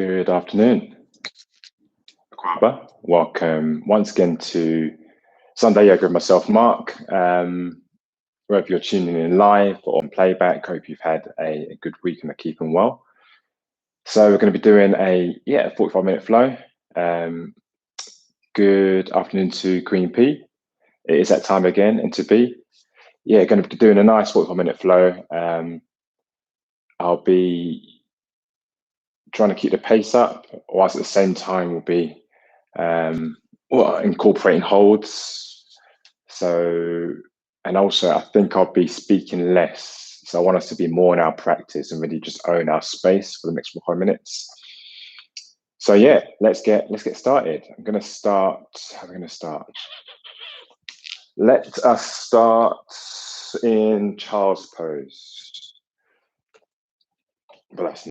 Good afternoon, Akwaaba. Welcome once again to Sunday Yoga with myself, Mark. Whether you're tuning in live or on playback, hope you've had a good week and are keeping well. So we're going to be doing a 45-minute flow. Good afternoon to Queen P. It is that time again, and to B. Going to be doing a nice 45-minute flow. I'll be trying to keep the pace up, whilst at the same time we'll be incorporating holds. So, and also I think I'll be speaking less. So I want us to be more in our practice and really just own our space for the next 5 minutes. So yeah, let's get started. I'm going to start. How are we going to start? Let us start in child's pose. Bless you.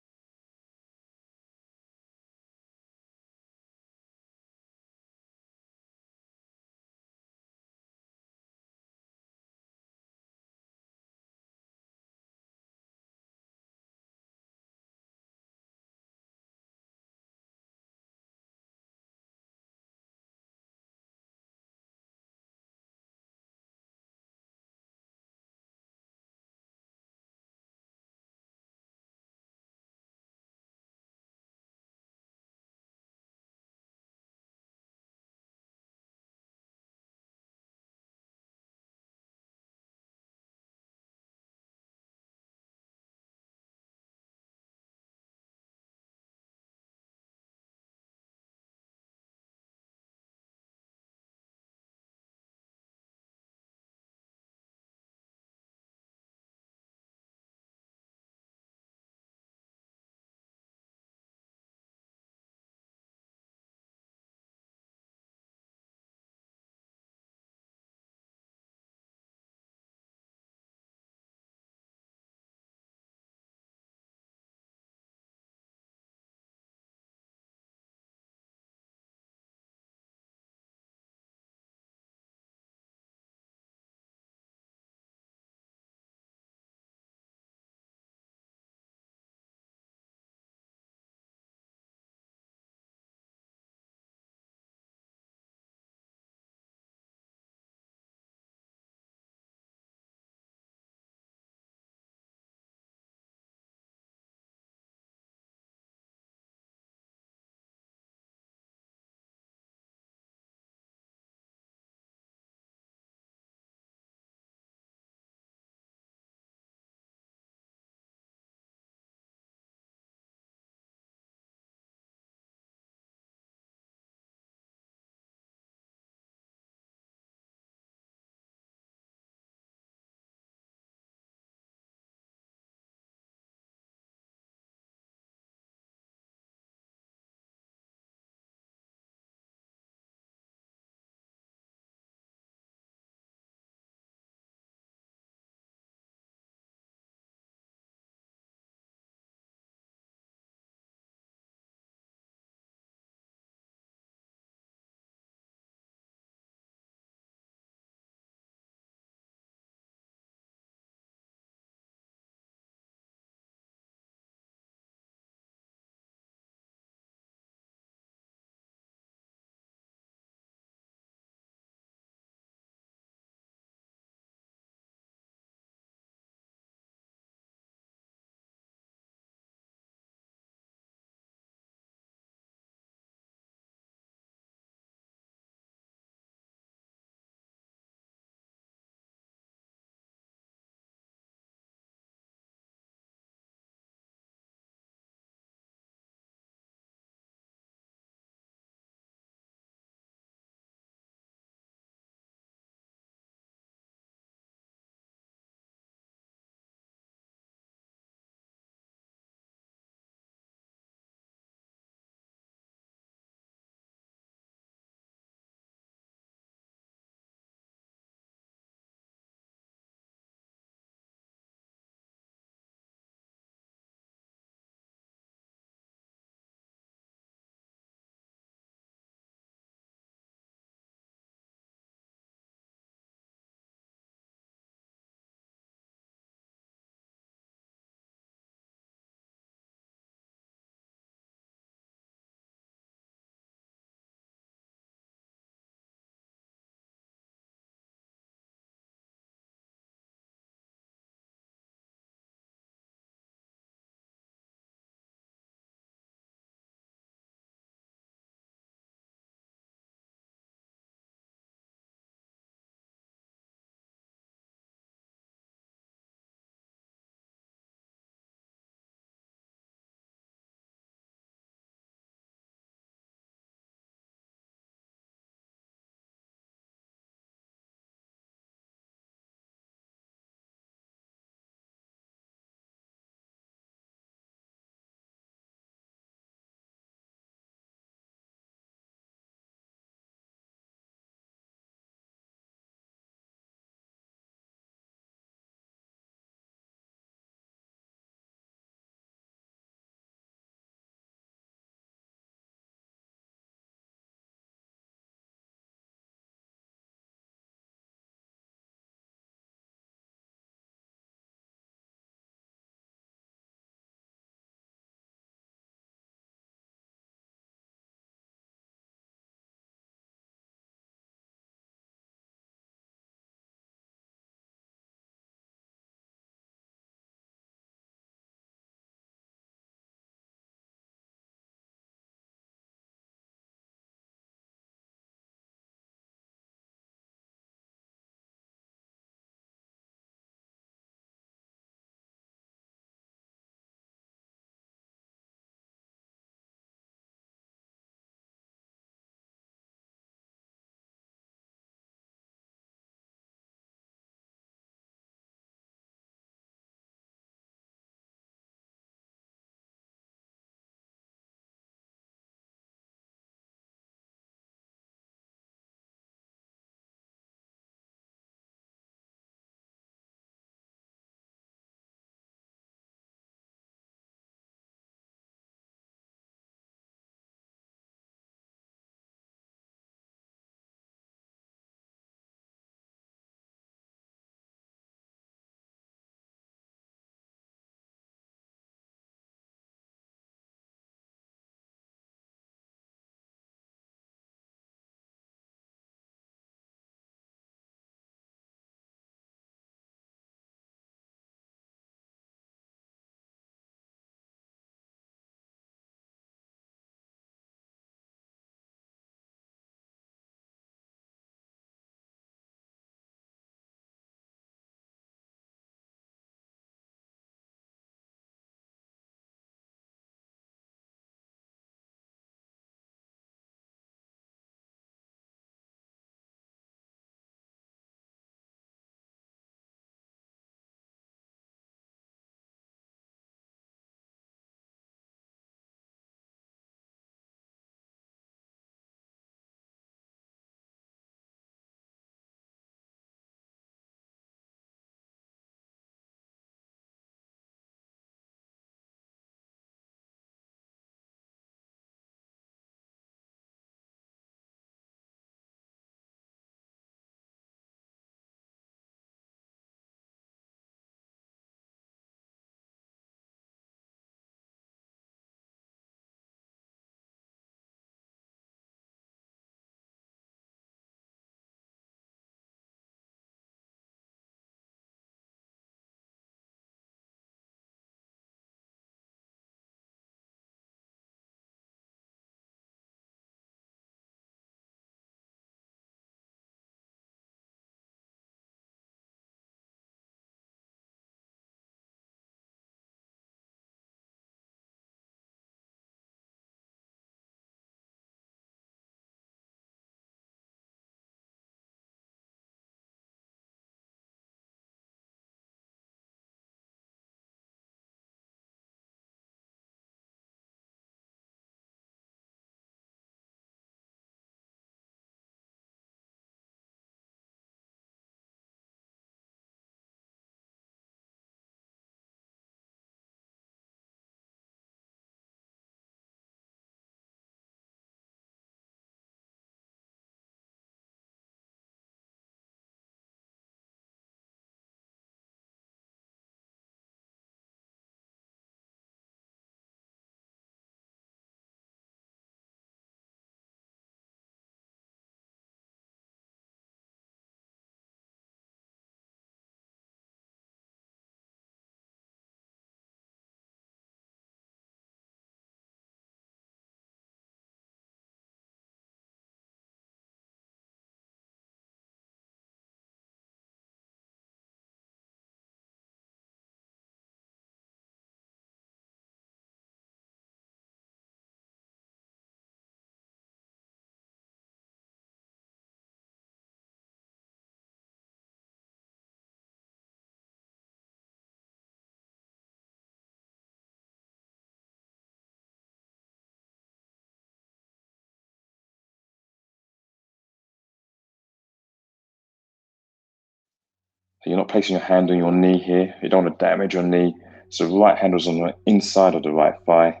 So you're not placing your hand on your knee here. You don't want to damage your knee. So the right hand was on the inside of the right thigh.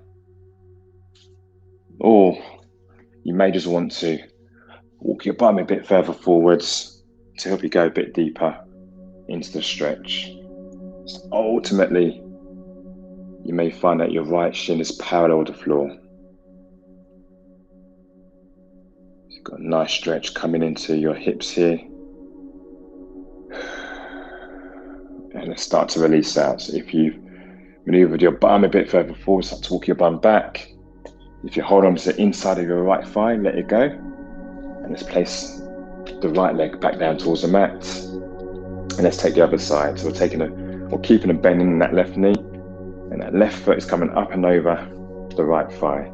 Or you may just want to walk your bum a bit further forwards to help you go a bit deeper into the stretch. So ultimately, you may find that your right shin is parallel to the floor. So you've got a nice stretch coming into your hips here. And let's start to release out. So if you've maneuvered your bum a bit further forward, start to walk your bum back. If you hold on to the inside of your right thigh, let it go. And let's place the right leg back down towards the mat. And let's take the other side. So we're keeping a bend in that left knee. And that left foot is coming up and over the right thigh.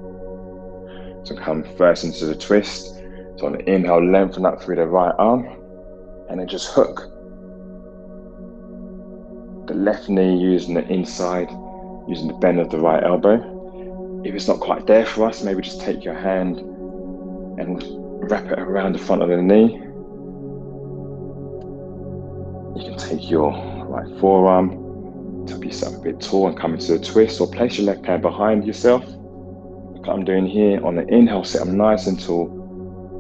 So come first into the twist. So on the inhale, lengthen up through the right arm. And then just hook the left knee using the inside, using the bend of the right elbow. If it's not quite there for us, maybe just take your hand and wrap it around the front of the knee. You can take your right forearm, tap yourself a bit tall and come into a twist, or place your left hand behind yourself. Like I'm doing here. On the inhale, sit up nice and tall.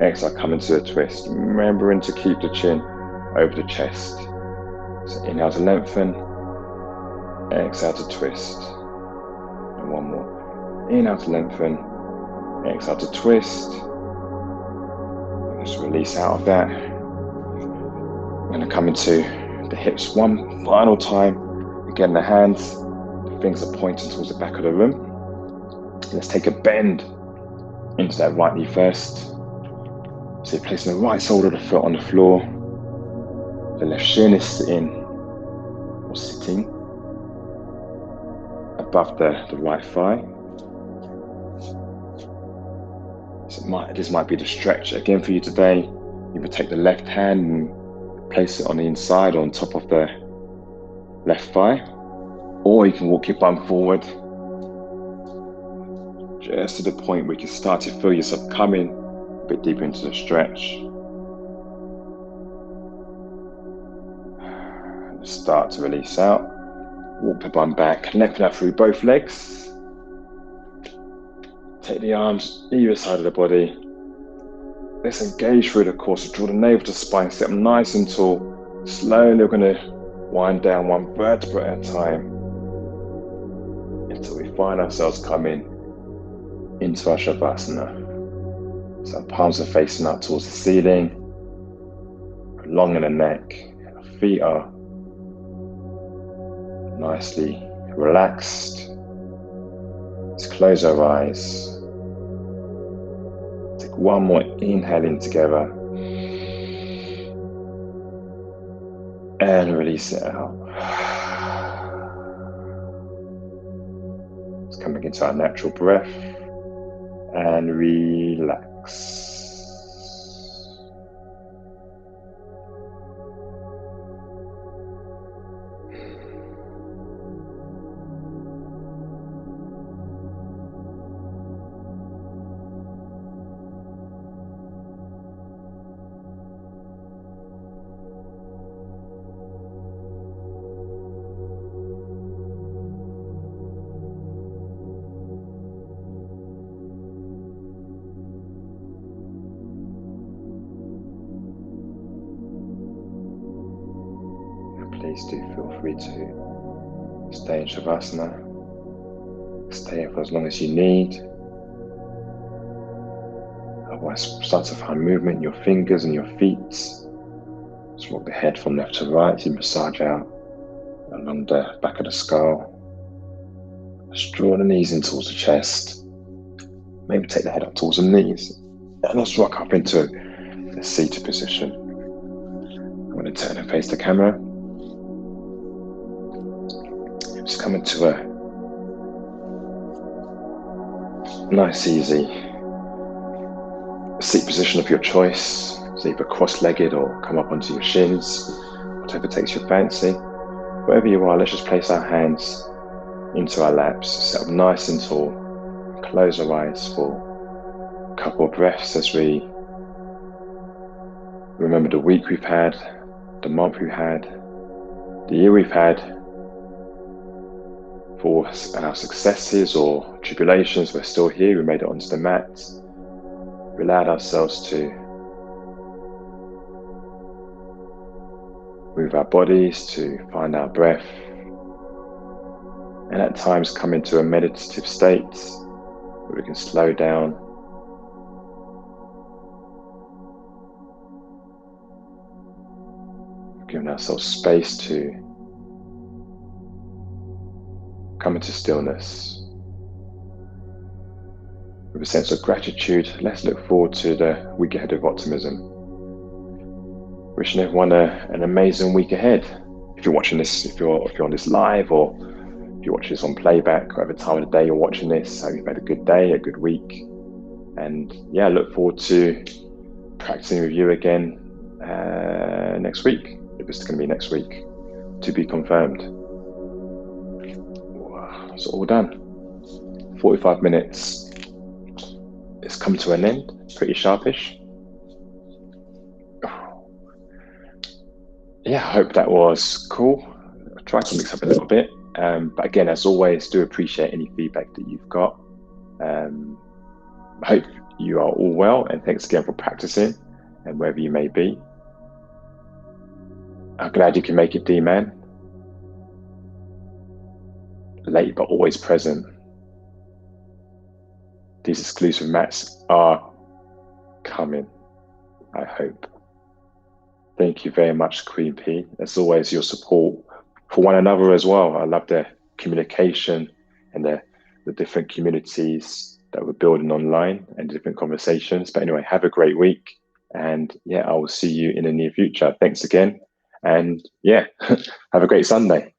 Exhale, come into a twist. Remembering to keep the chin over the chest. So inhale to lengthen, exhale to twist. And one more. Inhale to lengthen, exhale to twist. And just release out of that. We're going to come into the hips one final time. Again, the hands, the fingers are pointing towards the back of the room. Let's take a bend into that right knee first. So you're placing the right sole of the foot on the floor. The left shin is sitting above the right thigh. So this might be the stretch again for you today. You would take the left hand and place it on the inside or on top of the left thigh, or you can walk your bum forward just to the point where you can start to feel yourself coming a bit deeper into the stretch. And start to release out. Walk the bum back, lengthen out through both legs. Take the arms either side of the body. Let's engage through the core. So draw the navel to spine, sit up nice and tall. Slowly we're going to wind down one vertebra at a time until we find ourselves coming into our Shavasana. So our palms are facing up towards the ceiling, long in the neck. Our feet are nicely relaxed. Let's close our eyes. Take one more inhale in together. And release it out. Let's come back into our natural breath and relax. Please do feel free to stay in Shavasana. Stay for as long as you need. Otherwise, start to find movement in your fingers and your feet. Just rock the head from left to right. You massage out along the back of the skull. Just draw the knees in towards the chest. Maybe take the head up towards the knees. And let's rock up into a seated position. I'm going to turn and face the camera. Just come into a nice, easy seat position of your choice. So either cross-legged or come up onto your shins, whatever takes your fancy. Wherever you are, let's just place our hands into our laps, sit up nice and tall, close our eyes for a couple of breaths as we remember the week we've had, the month we've had, the year we've had, for our successes or tribulations. We're still here. We made it onto the mat. We allowed ourselves to move our bodies, to find our breath, and at times come into a meditative state where we can slow down, giving ourselves space to come into stillness. With a sense of gratitude, let's look forward to the week ahead of optimism. Wishing everyone an amazing week ahead. If you're watching this, if you're on this live, or if you're watching this on playback, whatever time of the day you're watching this, I hope you've had a good day, a good week. And yeah, I look forward to practicing with you again next week. If it's going to be next week, to be confirmed. It's all done. 45 minutes. It's come to an end, pretty sharpish. Yeah, I hope that was cool. I tried to mix up a little bit. But again, as always, do appreciate any feedback that you've got. I hope you are all well, and thanks again for practicing, and wherever you may be. I'm glad you can make it, D-Man. Late but always present. These exclusive mats are coming, I hope. Thank you very much, Queen P. As always, your support for one another as well. I love the communication and the different communities that we're building online and different conversations. But anyway, have a great week. And yeah, I will see you in the near future. Thanks again. And yeah, have a great Sunday.